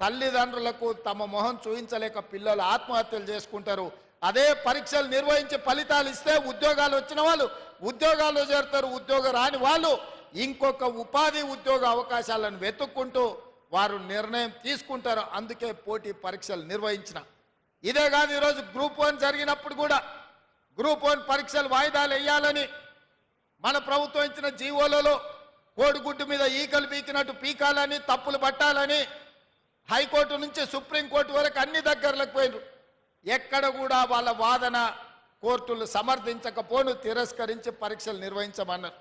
తల్లిదండ్రులకు తమ మొహం చూయించలేక పిల్లలు ఆత్మహత్యలు చేసుకుంటారు. అదే పరీక్షలు నిర్వహించి ఫలితాలు ఇస్తే ఉద్యోగాలు వచ్చిన వాళ్ళు ఉద్యోగాల్లో చేరుతారు. ఉద్యోగం రాని వాళ్ళు ఇంకొక ఉపాధి ఉద్యోగ అవకాశాలను వెతుక్కుంటూ వారు నిర్ణయం తీసుకుంటారు. అందుకే పోటీ పరీక్షలు నిర్వహించిన. ఇదే కాదు, ఈరోజు గ్రూప్ 1 జరిగినప్పుడు కూడా గ్రూప్ 1 పరీక్షలు వాయిదాలు వేయాలని మన ప్రభుత్వం ఇచ్చిన జీవోలలో కోడిగుడ్డు మీద ఈకలు పీకినట్టు పీకాలని, తప్పులు పట్టాలని హైకోర్టు నుంచి సుప్రీంకోర్టు వరకు అన్ని దగ్గరలకు పోయినారు. ఎక్కడ కూడా వాళ్ళ వాదన కోర్టులు సమర్థించకపోను తిరస్కరించి పరీక్షలు నిర్వహించమన్నారు.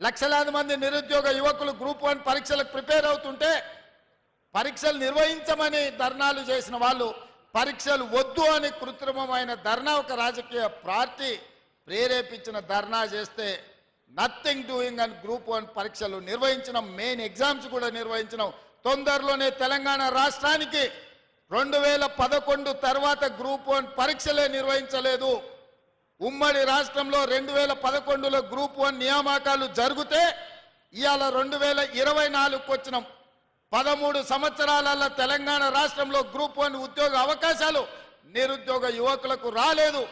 లక్షలాది మంది నిరుద్యోగ యువకులు గ్రూప్ 1 పరీక్షలకు ప్రిపేర్ అవుతుంటే పరీక్షలు నిర్వహించమని ధర్నాలు చేసిన వాళ్ళు పరీక్షలు వద్దు అని కృత్రిమమైన ధర్నా, ఒక రాజకీయ పార్టీ ప్రేరేపించిన ధర్నా చేస్తే నథింగ్ డూయింగ్ అని గ్రూప్ 1 పరీక్షలు నిర్వహించిన, మెయిన్ ఎగ్జామ్స్ కూడా నిర్వహించినాం. తొందరలోనే తెలంగాణ రాష్ట్రానికి 2011 తర్వాత గ్రూప్ 1 పరీక్షలే నిర్వహించలేదు. ఉమ్మడి రాష్ట్రంలో 2011లో గ్రూప్ 1 నియామకాలు జరిగితే ఇవాళ 2024కు వచ్చినాం. 13 సంవత్సరాలలో తెలంగాణ రాష్ట్రంలో గ్రూప్ 1 ఉద్యోగ అవకాశాలు నిరుద్యోగ యువకులకు రాలేదు.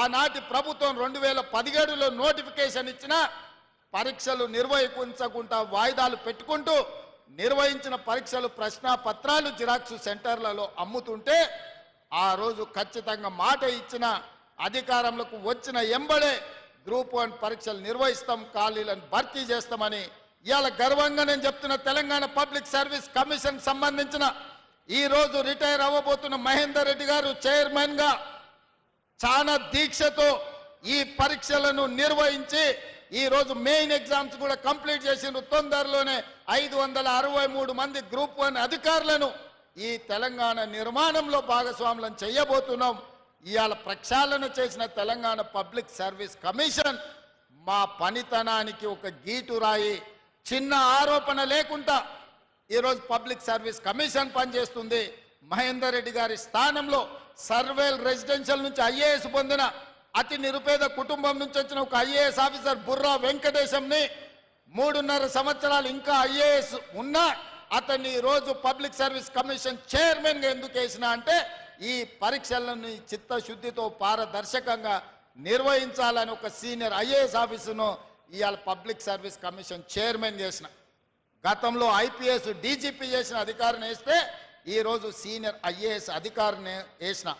ఆనాటి ప్రభుత్వం 2017లో నోటిఫికేషన్ ఇచ్చిన పరీక్షలు నిర్వహించకుండా వాయిదాలు పెట్టుకుంటూ నిర్వహించిన పరీక్షలు ప్రశ్నాపత్రాలు జిరాక్స్ సెంటర్లలో అమ్ముతుంటే ఆ రోజు ఖచ్చితంగా మాట ఇచ్చిన అధికారంలోకి వచ్చిన ఎంబడే గ్రూప్ 1 పరీక్షలు నిర్వహిస్తాం, ఖాళీలను భర్తీ చేస్తామని ఇవాళ గర్వంగా నేను చెప్తున్న. తెలంగాణ పబ్లిక్ సర్వీస్ కమిషన్ సంబంధించిన ఈ రోజు రిటైర్ అవ్వబోతున్న మహేందర్ రెడ్డి గారు చైర్మన్గా చాలా దీక్షతో ఈ పరీక్షలను నిర్వహించి ఈ రోజు మెయిన్ ఎగ్జామ్స్ కూడా కంప్లీట్ చేసిన. తొందరలోనే 563 మంది గ్రూప్ 1 అధికారులను ఈ తెలంగాణ నిర్మాణంలో భాగస్వాములను చేయబోతున్నాం. ఇవాళ ప్రక్షాళన చేసిన తెలంగాణ పబ్లిక్ సర్వీస్ కమిషన్ మా పనితనానికి ఒక గీటురాయి, చిన్న ఆరోపణ లేకుండా ఈరోజు పబ్లిక్ సర్వీస్ కమిషన్ పనిచేస్తుంది. మహేందర్ రెడ్డి గారి స్థానంలో సర్వేల్ రెసిడెన్షియల్ నుంచి ఐఏఎస్ పొందిన అతి నిరుపేద కుటుంబం నుంచి వచ్చిన ఒక ఐఏఎస్ ఆఫీసర్ బుర్రా వెంకటేశంని 3.5 సంవత్సరాలు ఇంకా ఐఏఎస్ ఉన్నా అతన్ని ఈరోజు పబ్లిక్ సర్వీస్ కమిషన్ చైర్మన్గా ఎందుకు వేసిన అంటే ఈ పరీక్షలను చిత్తశుద్ధితో పారదర్శకంగా నిర్వహించాలని ఒక సీనియర్ ఐఏఎస్ ఆఫీసును ఇవాళ పబ్లిక్ సర్వీస్ కమిషన్ చైర్మన్ చేసిన. గతంలో ఐపీఎస్ డీజీపీ చేసిన అధికారిని వేస్తే ఈరోజు సీనియర్ ఐఏఎస్ అధికారిని వేసిన.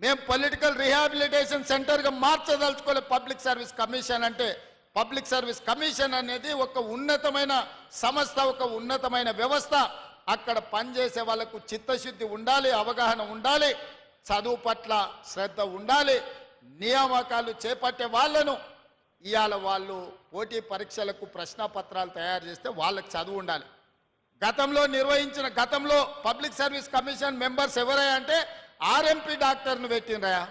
మేము పొలిటికల్ రీహాబిలిటేషన్ సెంటర్గా మార్చదలుచుకోలే పబ్లిక్ సర్వీస్ కమిషన్ అంటే. పబ్లిక్ సర్వీస్ కమిషన్ అనేది ఒక ఉన్నతమైన సంస్థ, ఒక ఉన్నతమైన వ్యవస్థ. అక్కడ పనిచేసే వాళ్ళకు చిత్తశుద్ధి ఉండాలి, అవగాహన ఉండాలి, చదువు పట్ల శ్రద్ధ ఉండాలి. నియామకాలు చేపట్టే వాళ్ళను ఇవాళ వాళ్ళు పోటీ పరీక్షలకు ప్రశ్నపత్రాలు తయారు చేస్తే వాళ్ళకి చదువు ఉండాలి. గతంలో పబ్లిక్ సర్వీస్ కమిషన్ మెంబర్స్ ఎవరయ్యా అంటే ఆర్ఎంపీ డాక్టర్ను పెట్టినరయా.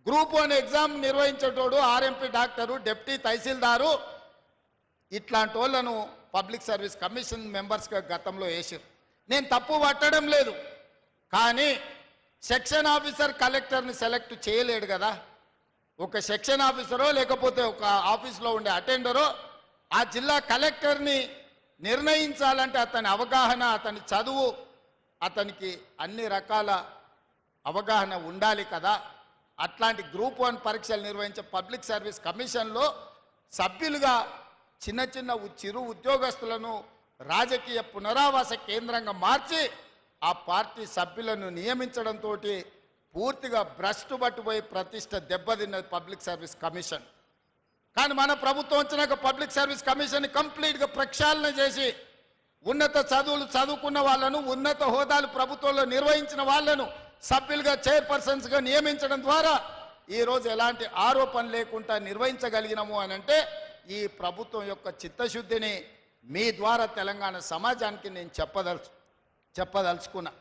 గ్రూప్ 1 ఎగ్జామ్ నిర్వహించేటోడు ఆర్ఎంపీ డాక్టరు, డిప్యూటీ తహసీల్దారు, ఇట్లాంటి వాళ్ళను పబ్లిక్ సర్వీస్ కమిషన్ మెంబర్స్గా గతంలో వేసారు. నేను తప్పు పట్టడం లేదు, కానీ సెక్షన్ ఆఫీసర్ కలెక్టర్ని సెలెక్ట్ చేయలేడు కదా. ఒక సెక్షన్ ఆఫీసరో లేకపోతే ఒక ఆఫీస్లో ఉండే అటెండరో ఆ జిల్లా కలెక్టర్ని నిర్ణయించాలంటే అతని అవగాహన, అతని చదువు, అతనికి అన్ని రకాల అవగాహన ఉండాలి కదా. అట్లాంటి గ్రూప్ 1 పరీక్షలు నిర్వహించే పబ్లిక్ సర్వీస్ కమిషన్లో సభ్యులుగా చిన్న చిరు ఉద్యోగస్తులను రాజకీయ పునరావాస కేంద్రంగా మార్చి ఆ పార్టీ సభ్యులను నియమించడంతో పూర్తిగా భ్రష్టు పట్టుపోయి ప్రతిష్ట దెబ్బతిన్నది పబ్లిక్ సర్వీస్ కమిషన్. కానీ మన ప్రభుత్వం వచ్చినాక పబ్లిక్ సర్వీస్ కమిషన్ కంప్లీట్గా ప్రక్షాళన చేసి ఉన్నత చదువులు చదువుకున్న వాళ్ళను, ఉన్నత హోదాలు ప్రభుత్వంలో నిర్వహించిన వాళ్ళను సభ్యులుగా చైర్పర్సన్స్గా నియమించడం ద్వారా ఈరోజు ఎలాంటి ఆరోపణ లేకుండా నిర్వహించగలిగినాము అని అంటే ఈ ప్రభుత్వం యొక్క చిత్తశుద్ధిని మీ ద్వారా తెలంగాణ సమాజానికి నేను చెప్పదలుచుకున్నా.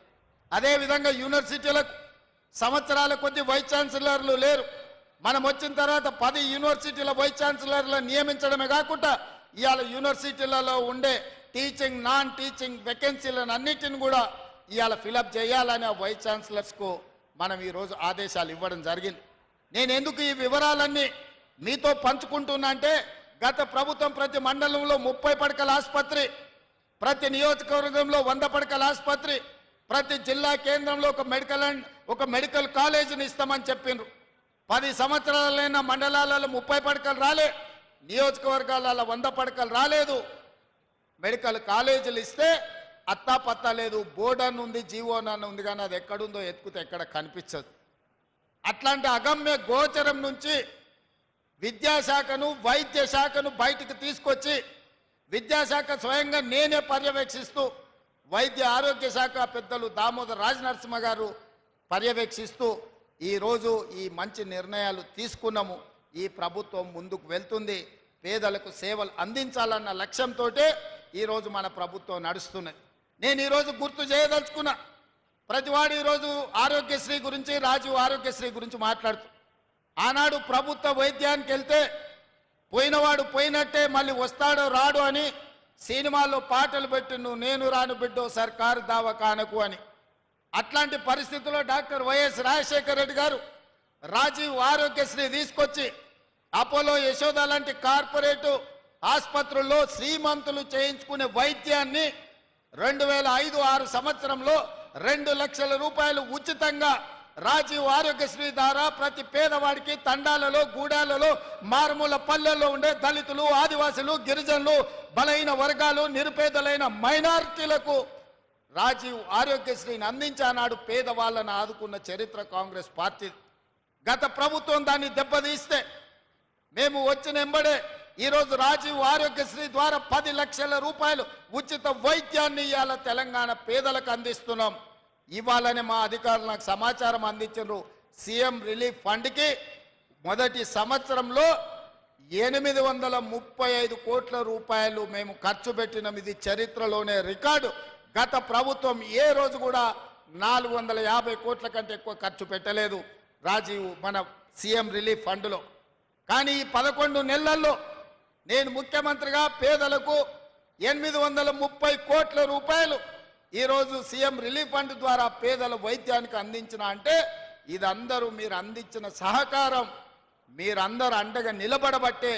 అదేవిధంగా యూనివర్సిటీలకు సంవత్సరాల కొద్ది వైస్ ఛాన్సలర్లు లేరు. మనం వచ్చిన తర్వాత 10 యూనివర్సిటీల వైస్ ఛాన్సలర్లను నియమించడమే కాకుండా ఇవాళ యూనివర్సిటీలలో ఉండే టీచింగ్, నాన్ టీచింగ్ వేకెన్సీలను అన్నిటిని కూడా ఇవాళ ఫిలప్ చేయాలని ఆ వైస్ ఛాన్సలర్స్కు మనం ఈరోజు ఆదేశాలు ఇవ్వడం జరిగింది. నేను ఎందుకు ఈ వివరాలన్నీ మీతో పంచుకుంటున్నా అంటే గత ప్రభుత్వం ప్రతి మండలంలో 30 పడకల ఆసుపత్రి, ప్రతి నియోజకవర్గంలో 100 పడకల ఆసుపత్రి, ప్రతి జిల్లా కేంద్రంలో ఒక మెడికల్ కాలేజీని ఇస్తామని చెప్పిండ్రు. 10 సంవత్సరాలైన మండలాలలో 30 పడకలు రాలే, నియోజకవర్గాలలో 100 పడకలు రాలేదు. మెడికల్ కాలేజీలు ఇస్తే అత్తా పత్తా లేదు. బోర్డర్ ఉంది, జీవోనన్న ఉంది, కానీ అది ఎక్కడుందో ఎత్తుకుతే ఎక్కడ కనిపించదు. అట్లాంటి అగమ్య గోచరం నుంచి విద్యాశాఖను, వైద్య శాఖను బయటికి తీసుకొచ్చి విద్యాశాఖ స్వయంగా నేనే పర్యవేక్షిస్తూ, వైద్య ఆరోగ్య శాఖ పెద్దలు దామోదర్ రాజనరసింహ గారు పర్యవేక్షిస్తూ ఈరోజు ఈ మంచి నిర్ణయాలు తీసుకున్నాము. ఈ ప్రభుత్వం ముందుకు వెళ్తుంది. పేదలకు సేవలు అందించాలన్న లక్ష్యంతో ఈరోజు మన ప్రభుత్వం నడుస్తున్నది. నేను ఈరోజు గుర్తు చేయదలుచుకున్నా, ప్రతివాడు ఈరోజు ఆరోగ్యశ్రీ గురించి, రాజీవ్ ఆరోగ్యశ్రీ గురించి మాట్లాడుతూ, ఆనాడు ప్రభుత్వ వైద్యానికి వెళ్తే పోయినవాడు పోయినట్టే మళ్ళీ వస్తాడో రాడు అని సినిమాల్లో పాటలు పెట్టి నువ్వు నేను రాను బిడ్డో సర్కారు దవాఖానకు అని. అట్లాంటి పరిస్థితుల్లో డాక్టర్ వైఎస్ రాజశేఖర రెడ్డి గారు రాజీవ్ ఆరోగ్యశ్రీ తీసుకొచ్చి అపోలో, యశోద లాంటి కార్పొరేటు ఆసుపత్రుల్లో శ్రీమంతులు చేయించుకునే వైద్యాన్ని 2005-06 సంవత్సరంలో 2 లక్షల రూపాయలు ఉచితంగా రాజీవ్ ఆరోగ్యశ్రీ ద్వారా ప్రతి పేదవాడికి తండాలలో, గూడాలలో, మారుమూల పల్లెల్లో ఉండే దళితులు, ఆదివాసులు, గిరిజనులు, బలహీన వర్గాలు, నిరుపేదలైన మైనారిటీలకు రాజీవ్ ఆరోగ్యశ్రీని అందించానాడు. పేదవాళ్ళను ఆదుకున్న చరిత్ర కాంగ్రెస్ పార్టీ. గత ప్రభుత్వం దాన్ని దెబ్బతీస్తే మేము వచ్చిన ఎంబడే ఈరోజు రాజీవ్ ఆరోగ్యశ్రీ ద్వారా 10 లక్షల రూపాయలు ఉచిత వైద్యాన్ని ఇవాళ తెలంగాణ పేదలకు అందిస్తున్నాం. ఇవాళనే మా అధికారులు నాకు సమాచారం అందించారు. సీఎం రిలీఫ్ ఫండ్కి మొదటి సంవత్సరంలో 835 కోట్ల రూపాయలు మేము ఖర్చు పెట్టినాం. ఇది చరిత్రలోనే రికార్డు. గత ప్రభుత్వం ఏ రోజు కూడా 450 కోట్ల కంటే ఎక్కువ ఖర్చు పెట్టలేదు రాజీవ్ మన సీఎం రిలీఫ్ ఫండ్లో. కానీ ఈ 11 నెలల్లో నేను ముఖ్యమంత్రిగా పేదలకు 830 కోట్ల రూపాయలు ఈరోజు సీఎం రిలీఫ్ ఫండ్ ద్వారా పేదల వైద్యానికి అందించిన అంటే ఇదందరూ మీరు అందించిన సహకారం, మీరందరూ అండగా నిలబడబట్టే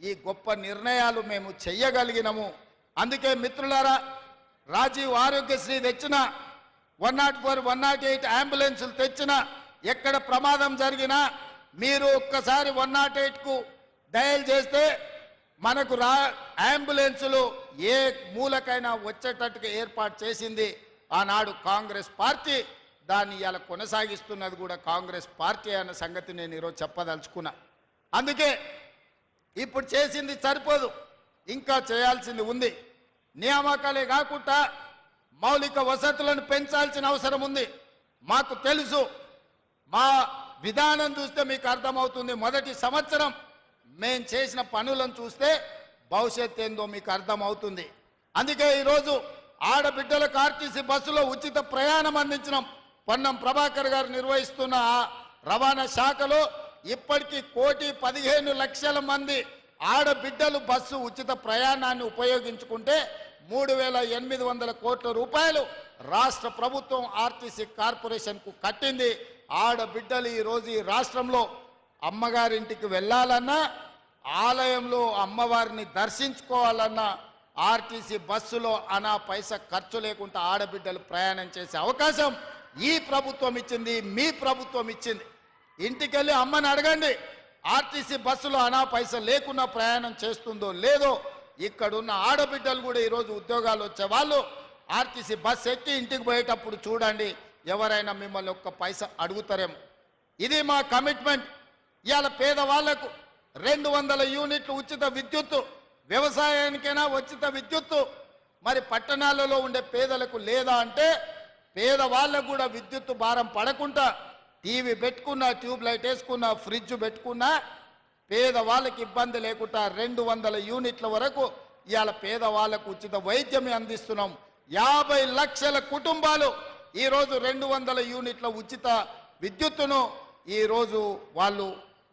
ఈ గొప్ప నిర్ణయాలు మేము చెయ్యగలిగినము. అందుకే మిత్రులారా, రాజీవ్ ఆరోగ్యశ్రీ తెచ్చిన 104, 108 అంబులెన్సులు తెచ్చిన, ఎక్కడ ప్రమాదం జరిగినా మీరు ఒక్కసారి 108కు డయల్ చేస్తే మనకు అంబులెన్సులు ఏ మూలకైనా వచ్చేటట్టుగా ఏర్పాటు చేసింది ఆనాడు కాంగ్రెస్ పార్టీ. దాన్ని ఇలా కొనసాగిస్తున్నది కూడా కాంగ్రెస్ పార్టీ అన్న సంగతి నేను ఈరోజు చెప్పదలుచుకున్నా. అందుకే ఇప్పుడు చేసింది సరిపోదు, ఇంకా చేయాల్సింది ఉంది. నియామకాలే కాకుండా మౌలిక వసతులను పెంచాల్సిన అవసరం ఉంది. మాకు తెలుసు, మా విధానం చూస్తే మీకు అర్థమవుతుంది. మొదటి సంవత్సరం మేము చేసిన పనులను చూస్తే భవిష్యత్ ఏందో మీకు అర్థమవుతుంది. అందుకే ఈరోజు ఆడబిడ్డలకు ఆర్టీసీ బస్సులో ఉచిత ప్రయాణం అందించినాం. పొన్నం ప్రభాకర్ గారు నిర్వహిస్తున్న రవాణా శాఖలో ఇప్పటికీ 1,15,00,000 మంది ఆడబిడ్డలు బస్సు ఉచిత ప్రయాణాన్ని ఉపయోగించుకుంటే 3,800 కోట్ల రూపాయలు రాష్ట్ర ప్రభుత్వం ఆర్టీసీ కార్పొరేషన్కు కట్టింది. ఆడబిడ్డలు ఈరోజు ఈ రాష్ట్రంలో అమ్మగారింటికి వెళ్ళాలన్నా, ఆలయంలో అమ్మవారిని దర్శించుకోవాలన్నా ఆర్టీసీ బస్సులో అనా పైసా ఖర్చు లేకుండా ఆడబిడ్డలు ప్రయాణం చేసే అవకాశం ఈ ప్రభుత్వం ఇచ్చింది, మీ ప్రభుత్వం ఇచ్చింది. ఇంటికెళ్ళి అమ్మని అడగండి, ఆర్టీసీ బస్సులో అనా పైసా లేకుండా ప్రయాణం చేస్తుందో లేదో. ఇక్కడున్న ఆడబిడ్డలు కూడా ఈరోజు ఉద్యోగాలు వచ్చే వాళ్ళు ఆర్టీసీ బస్సు ఎక్కి ఇంటికి పోయేటప్పుడు చూడండి, ఎవరైనా మిమ్మల్ని ఒక్క పైసా అడుగుతారేమో. ఇది మా కమిట్మెంట్. ఇవాళ పేదవాళ్లకు 200 యూనిట్లు ఉచిత విద్యుత్తు, వ్యవసాయానికైనా ఉచిత విద్యుత్తు. మరి పట్టణాలలో ఉండే పేదలకు లేదా అంటే పేదవాళ్ళకు కూడా విద్యుత్తు భారం పడకుండా టీవీ పెట్టుకున్నా, ట్యూబ్ లైట్ వేసుకున్నా, ఫ్రిడ్జ్ పెట్టుకున్నా పేదవాళ్ళకి ఇబ్బంది లేకుండా 200 యూనిట్ల వరకు ఇవాళ పేదవాళ్ళకు ఉచిత వైద్యం అందిస్తున్నాం. 50 లక్షల కుటుంబాలు ఈరోజు 200 యూనిట్ల ఉచిత విద్యుత్తును ఈరోజు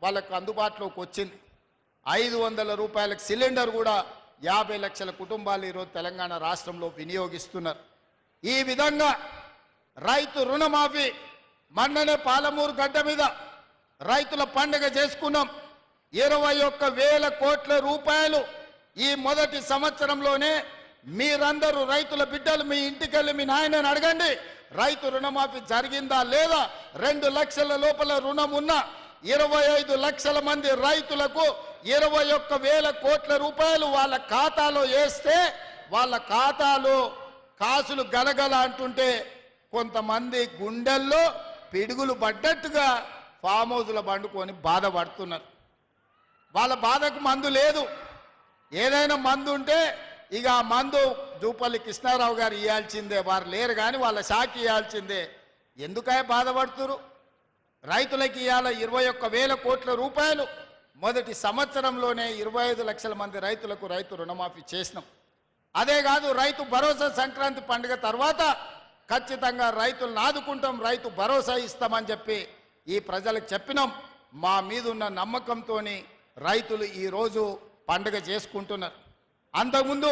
వాళ్ళకు అందుబాటులోకి వచ్చింది. 500 రూపాయలకు సిలిండర్ కూడా 50 లక్షల కుటుంబాలు ఈరోజు తెలంగాణ రాష్ట్రంలో వినియోగిస్తున్నారు. ఈ విధంగా రైతు రుణమాఫీ మొన్ననే పాలమూరు గడ్డ మీద రైతుల పండుగ చేసుకున్నాం. 21,000 కోట్ల రూపాయలు ఈ మొదటి సంవత్సరంలోనే. మీరందరూ రైతుల బిడ్డలు మీ ఇంటికెళ్ళి మీ నాయనని అడగండి, రైతు రుణమాఫీ జరిగిందా లేదా? 2 లక్షల లోపల రుణం ఉన్న 25 లక్షల మంది రైతులకు 21,000 కోట్ల రూపాయలు వాళ్ళ ఖాతాలో వేస్తే వాళ్ళ ఖాతాలో కాసులు గలగల అంటుంటే కొంతమంది గుండెల్లో పిడుగులు పడ్డట్టుగా ఫామ్ హౌస్లో పండుకొని బాధపడుతున్నారు. వాళ్ళ బాధకు మందు లేదు. ఏదైనా మందు ఉంటే ఇక ఆ మందు జూపల్లి కృష్ణారావు గారు ఇవ్వాల్సిందే, వారు లేరు కానీ వాళ్ళ శాఖ ఇవ్వాల్సిందే. ఎందుకై బాధపడుతురు? రైతులకి ఇవాళ 21,000 కోట్ల రూపాయలు మొదటి సంవత్సరంలోనే 25 లక్షల మంది రైతులకు రైతు రుణమాఫీ చేసినాం. అదే కాదు, రైతు భరోసా సంక్రాంతి పండుగ తర్వాత ఖచ్చితంగా రైతులను ఆదుకుంటాం, రైతు భరోసా ఇస్తామని చెప్పి ఈ ప్రజలకు చెప్పినాం. మా మీద ఉన్న నమ్మకంతో రైతులు ఈరోజు పండుగ చేసుకుంటున్నారు. అంతకుముందు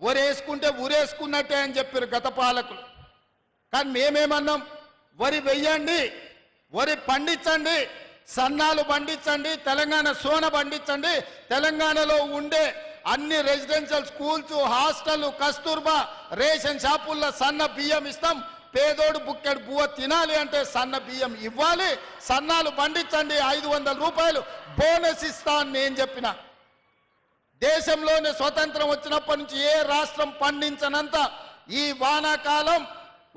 వరేసుకుంటే ఊరేసుకున్నట్టే అని చెప్పారు గత పాలకులు. కానీ మేమేమన్నాం? వరి వెయ్యండి, వరి పండించండి, సన్నాలు పండించండి, తెలంగాణ సోన పండించండి. తెలంగాణలో ఉండే అన్ని residential schools, hostel, Kasturba ration షాపుల్లో సన్న బియ్యం ఇస్తాం. పేదోడు బుక్కెడు బువ్వ తినాలి అంటే సన్న బియ్యం ఇవ్వాలి. సన్నాలు పండించండి, 500 రూపాయలు బోనస్ ఇస్తా అని నేను చెప్పిన. దేశంలోనే స్వతంత్రం వచ్చినప్పటి నుంచి ఏ రాష్ట్రం పండించనంత ఈ వానాకాలం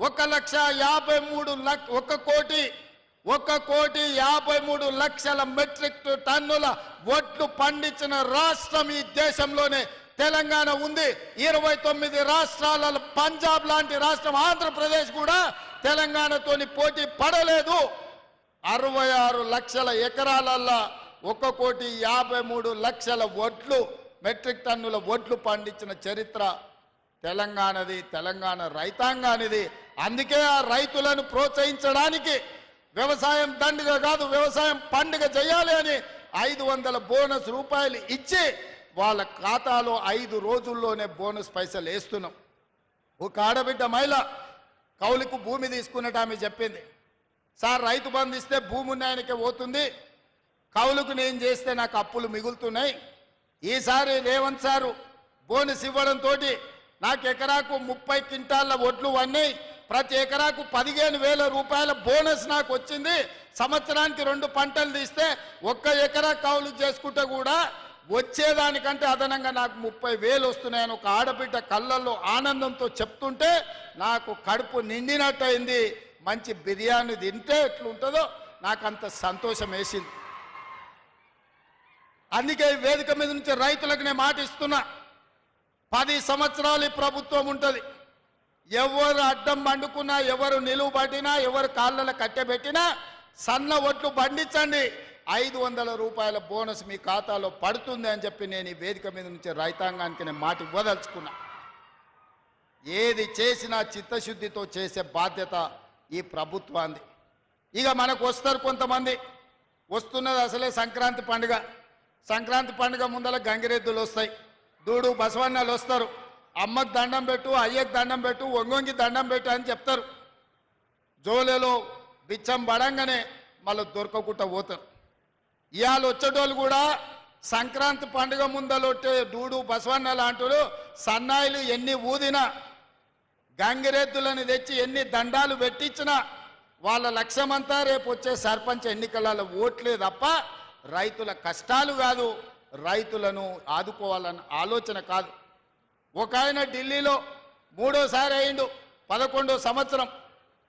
1,53,00,000 లక్షల మెట్రిక్ టన్నుల వడ్లు పండించిన రాష్ట్రం ఈ దేశంలోనే తెలంగాణ ఉంది. 29 రాష్ట్రాలలో పంజాబ్ లాంటి రాష్ట్రం, ఆంధ్రప్రదేశ్ కూడా తెలంగాణతోని పోటీ పడలేదు. 66 లక్షల ఎకరాలల్లో 1,53,00,000 వడ్లు మెట్రిక్ టన్నుల వడ్లు పండించిన చరిత్ర తెలంగాణది, తెలంగాణ రైతాంగానిది. అందుకే ఆ రైతులను ప్రోత్సహించడానికి వ్యవసాయం దండుగ కాదు, వ్యవసాయం పండుగ చేయాలి అని 500 బోనస్ రూపాయలు ఇచ్చి వాళ్ళ ఖాతాలో 5 రోజుల్లోనే బోనస్ పైసలు వేస్తున్నాం. ఒక ఆడబిడ్డ మహిళ కౌలుకు భూమి తీసుకున్నట్టు ఆమె చెప్పింది, సార్ రైతు బంధు ఇస్తే భూమి ఉన్నాయనికే పోతుంది, కౌలుకు నేను చేస్తే నాకు అప్పులు మిగులుతున్నాయి. ఈసారి రేవంత్ సారు బోనస్ ఇవ్వడంతో నాకు ఎకరాకు 30 క్వింటాళ్ళ వడ్లు వన్నాయి, ప్రతి ఎకరాకు 15,000 రూపాయల బోనస్ నాకు వచ్చింది. సంవత్సరానికి 2 పంటలు తీస్తే 1 ఎకరా కౌలు చేసుకుంటే కూడా వచ్చేదానికంటే అదనంగా నాకు 30,000 వస్తున్నాయని ఒక ఆడబిడ్డ కళ్ళల్లో ఆనందంతో చెప్తుంటే నాకు కడుపు నిండినట్టయింది. మంచి బిర్యానీ తింటే ఎట్లుంటుందో నాకు అంత సంతోషం వేసింది. అందుకే ఈ వేదిక మీద నుంచి రైతులకు నేను మాట ఇస్తున్నా, 10 సంవత్సరాలు ఈ ప్రభుత్వం ఉంటుంది. ఎవరు అడ్డం పండుకున్నా, ఎవరు నిలువు పట్టినా, ఎవరు కాళ్ళలో కట్టెబెట్టినా సన్న ఒట్లు పండించండి, 500 రూపాయల బోనస్ మీ ఖాతాలో పడుతుంది అని చెప్పి నేను ఈ వేదిక మీద నుంచి రైతాంగానికి నేను మాట ఇవ్వదలుచుకున్నా. ఏది చేసినా చిత్తశుద్ధితో చేసే బాధ్యత ఈ ప్రభుత్వాన్ని. ఇక మనకు వస్తారు కొంతమంది, వస్తున్నది అసలే సంక్రాంతి పండుగ. సంక్రాంతి పండుగ ముందర గంగిరెద్దులు వస్తాయి, దూడు బసవన్నలు వస్తారు, అమ్మకు దండం పెట్టు, అయ్యకు దండం పెట్టు, ఒంగొంగి దండం పెట్టు అని చెప్తారు. జోలేలో బిచ్చం పడంగానే మళ్ళీ దొరకకుండా పోతారు. ఇవాళ వచ్చేటోళ్ళు కూడా సంక్రాంతి పండుగ ముందలొట్టే దూడు బసవన్న లాంటి సన్నాయిలు ఎన్ని ఊదినా, గంగిరెద్దులను తెచ్చి ఎన్ని దండాలు పెట్టించినా వాళ్ళ లక్ష్యమంతా రేపు వచ్చే సర్పంచ్ ఎన్నికలలో ఓట్లే తప్ప రైతుల కష్టాలు కాదు, రైతులను ఆదుకోవాలన్న ఆలోచన కాదు. ఒక ఆయన ఢిల్లీలో 3వ అయిండు, 11వ సంవత్సరం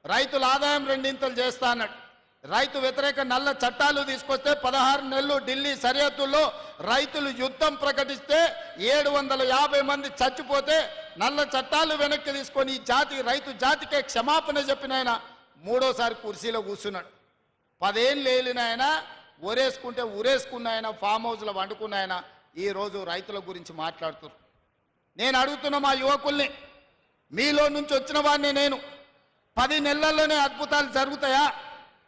రైతుల ఆదాయం 2 చేస్తా అన్నాడు. రైతు వ్యతిరేక నల్ల చట్టాలు తీసుకొస్తే 16 నెలలు ఢిల్లీ సరిహద్దుల్లో రైతులు యుద్ధం ప్రకటిస్తే 750 మంది చచ్చిపోతే నల్ల చట్టాలు వెనక్కి తీసుకొని ఈ రైతు జాతికే క్షమాపణ చెప్పిన ఆయన 3వసారి కుర్చీలో కూర్చున్నాడు. 10 ఏళ్ళు ఏలిన ఆయన ఊరేసుకుంటే ఊరేసుకున్న ఆయన, ఫామ్ హౌస్లో వండుకున్న ఆయన ఈరోజు రైతుల గురించి మాట్లాడుతున్నారు. నేను అడుగుతున్న మా యువకుల్ని, మీలో నుంచి వచ్చిన వాడిని నేను, 10 నెలల్లోనే అద్భుతాలు జరుగుతాయా?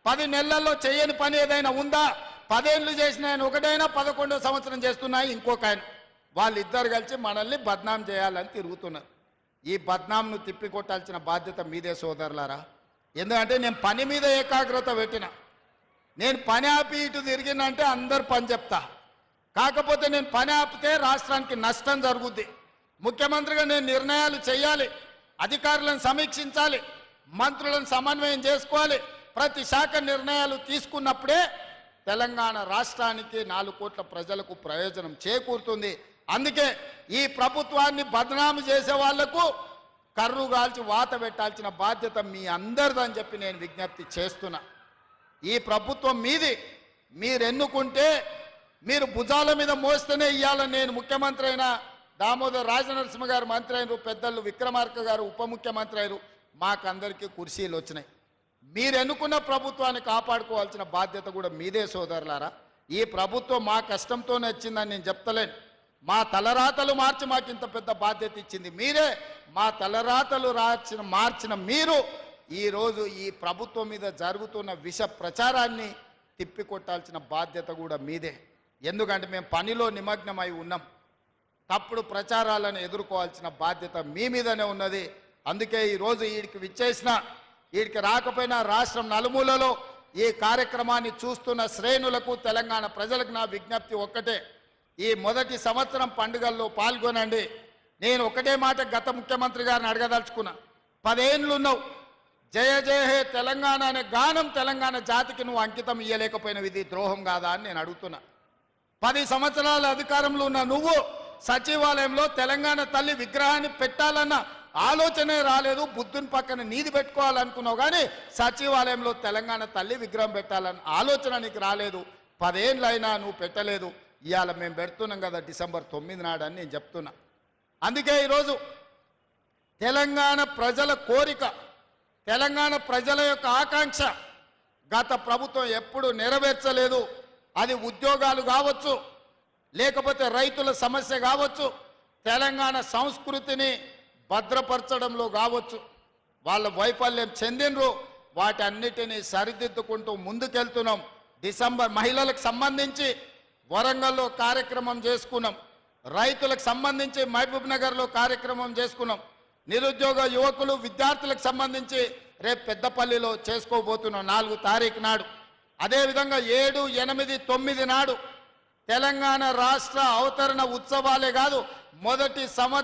10 నెలల్లో చేయని పని ఏదైనా ఉందా? 10 ఏళ్ళు చేసిన ఆయన ఒకటైనా 11వ సంవత్సరం చేస్తున్నాయి ఇంకొక ఆయన. వాళ్ళిద్దరు కలిసి మనల్ని బద్నాం చేయాలని తిరుగుతున్నారు. ఈ బద్నాంను తిప్పికొట్టాల్సిన బాధ్యత మీదే సోదరులారా. ఎందుకంటే నేను పని మీద ఏకాగ్రత పెట్టిన, నేను పని ఆపి ఇటు తిరిగినంటే అందరు పని చెప్తా. కాకపోతే నేను పని ఆపితే రాష్ట్రానికి నష్టం జరుగుద్ది. ముఖ్యమంత్రిగా నేను నిర్ణయాలు చేయాలి, అధికారులను సమీక్షించాలి, మంత్రులను సమన్వయం చేసుకోవాలి. ప్రతి శాఖ నిర్ణయాలు తీసుకున్నప్పుడే తెలంగాణ రాష్ట్రానికి 4 కోట్ల ప్రజలకు ప్రయోజనం చేకూరుతుంది. అందుకే ఈ ప్రభుత్వాన్ని బదనాము చేసే వాళ్లకు కర్రు గాల్చి వాత పెట్టాల్సిన బాధ్యత మీ అందరిదని చెప్పి నేను విజ్ఞప్తి చేస్తున్నా. ఈ ప్రభుత్వం మీది, మీరు ఎన్నుకుంటే మీరు భుజాల మీద మోస్తేనే ఇయ్యాల. నేను ముఖ్యమంత్రి అయినా, దామోదర్ రాజనరసింహ గారు మంత్రి అయినరు, పెద్దలు విక్రమార్క గారు ఉప ముఖ్యమంత్రి అయినరు, మాకందరికీ కుర్చీలు వచ్చినాయి. మీరు ఎన్నుకున్న ప్రభుత్వాన్ని కాపాడుకోవాల్సిన బాధ్యత కూడా మీదే సోదరులారా. ఈ ప్రభుత్వం మా కష్టంతోనే వచ్చిందని నేను చెప్తలేను. మా తలరాతలు మార్చి మాకు ఇంత పెద్ద బాధ్యత ఇచ్చింది మీరే. మా తలరాతలు మార్చిన మీరు ఈరోజు ఈ ప్రభుత్వం మీద జరుగుతున్న విష ప్రచారాన్ని తిప్పికొట్టాల్సిన బాధ్యత కూడా మీదే. ఎందుకంటే మేము పనిలో నిమగ్నమై ఉన్నాం. తప్పుడు ప్రచారాలను ఎదుర్కోవాల్సిన బాధ్యత మీ మీదనే ఉన్నది. అందుకే ఈరోజు వీడికి రాకపోయినా రాష్ట్రం నలుమూలలో ఈ కార్యక్రమాన్ని చూస్తున్న శ్రేణులకు, తెలంగాణ ప్రజలకు నా విజ్ఞప్తి ఒక్కటే, ఈ మొదటి సంవత్సరం పండుగల్లో పాల్గొనండి. నేను ఒకటే మాట గత ముఖ్యమంత్రి గారిని అడగదలుచుకున్నా. 10 ఏళ్ళు ఉన్నావు, జయ జయ హే తెలంగాణ అనే గానం తెలంగాణ జాతికి నువ్వు అంకితం ఇయ్యలేకపోయినవి, ఇది ద్రోహం కాదా అని నేను అడుగుతున్నా. 10 సంవత్సరాల అధికారంలో ఉన్న నువ్వు సచివాలయంలో తెలంగాణ తల్లి విగ్రహాన్ని పెట్టాలన్న ఆలోచనే రాలేదు. బుద్ధుని పక్కన నీది పెట్టుకోవాలనుకున్నావు, కానీ సచివాలయంలో తెలంగాణ తల్లి విగ్రహం పెట్టాలన్న ఆలోచన నీకు రాలేదు. 10 ఏళ్ళైనా నువ్వు పెట్టలేదు. ఇవాళ మేము పెడుతున్నాం కదా డిసెంబర్ 9 నాడు అని నేను చెప్తున్నా. అందుకే ఈరోజు తెలంగాణ ప్రజల కోరిక, తెలంగాణ ప్రజల యొక్క ఆకాంక్ష గత ప్రభుత్వం ఎప్పుడు నెరవేర్చలేదు. అది ఉద్యోగాలు కావచ్చు, లేకపోతే రైతుల సమస్య కావచ్చు, తెలంగాణ సంస్కృతిని భద్రపరచడంలో కావచ్చు, వాళ్ళ వైఫల్యం చెందినరు. వాటన్నిటినీ సరిదిద్దుకుంటూ ముందుకెళ్తున్నాం. డిసెంబర్ మహిళలకు సంబంధించి వరంగల్లో కార్యక్రమం చేసుకున్నాం. రైతులకు సంబంధించి మహబూబ్ నగర్లో కార్యక్రమం చేసుకున్నాం. నిరుద్యోగ యువకులు విద్యార్థులకు సంబంధించి రేపు పెద్దపల్లిలో చేసుకోబోతున్నాం 4 తారీఖు నాడు. అదేవిధంగా 7, 8, 9 నాడు తెలంగాణ రాష్ట్ర అవతరణ ఉత్సవాలే కాదు, మొదటి సంవత్సరం